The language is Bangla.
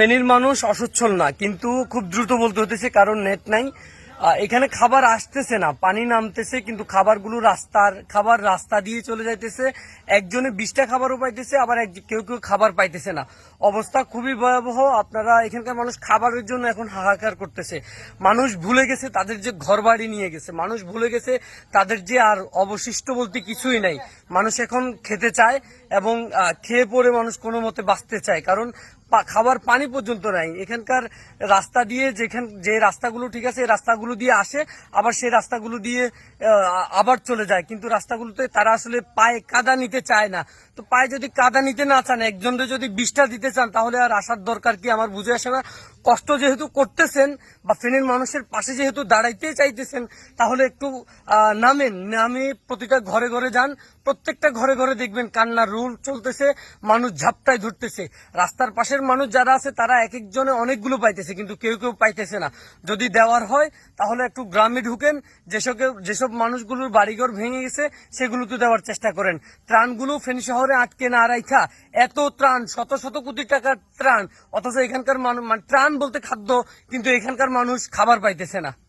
ফেনীর মানুষ অসচ্ছল না, কিন্তু খুব দ্রুত বলতে হতেছে কারণ নেট নাই। এখানে খাবার আসতেছে না, পানি নামতেছে কিন্তু খাবারগুলো খাবার রাস্তা দিয়ে চলে যাইতেছে। একজনে 20টা খাবারও পাইতেছে, আবার কেউ কেউ খাবার পাইতেছে না। অবস্থা খুবই ভয়াবহ। আপনারা এখানকার মানুষ খাবারের জন্য এখন হাহাকার করতেছে। মানুষ ভুলে গেছে তাদের যে ঘর বাড়ি নিয়ে গেছে, মানুষ ভুলে গেছে তাদের যে আর অবশিষ্ট বলতে কিছুই নাই। মানুষ এখন খেতে চায় এবং খেয়ে পরে মানুষ কোনো মতে বাঁচতে চায়, কারণ খাবার পানি পর্যন্ত নাই। এখানকার রাস্তা দিয়ে যে রাস্তাগুলো ঠিক আছে, এই রাস্তাগুলো দিয়ে আসে, আবার সেই রাস্তাগুলো দিয়ে আবার চলে যায়, কিন্তু রাস্তাগুলোতে তারা আসলে পায়ে কাদা নিতে চায় না। তো পায়ে যদি কাদা নিতে না চান, একজনকে যদি 20টা দিতে চান, তাহলে আর আসার দরকার কি আমার বুঝে আসে না। কষ্ট যেহেতু করতেছেন বা ফেনীর মানুষের পাশে যেহেতু দাঁড়াইতে চাইতেছেন, তাহলে একটু নামে প্রতিটা ঘরে ঘরে যান। প্রত্যেকটা ঘরে ঘরে দেখবেন কান্নার রোল চলতেছে, মানুষ ঝাপটায় ধরতেছে। রাস্তার পাশের মানুষ যারা আছে তারা এক একজনে অনেকগুলো পাইতেছে, কিন্তু কেউ কেউ পাইতেছে না। যদি দেওয়ার হয় তাহলে একটু গ্রামে ঢুকেন, যেসব মানুষগুলোর বাড়িঘর ভেঙে গেছে সেগুলোতে দেওয়ার চেষ্টা করেন। ত্রাণগুলো ফেনী শহরে আটকে না রাখা, এত ত্রাণ, শত শত কোটি টাকার ত্রাণ, অথচ এখানকার মানুষ ত্রাণ বলতে খাদ্য, কিন্তু এখানকার মানুষ খাবার পাইতেছে না।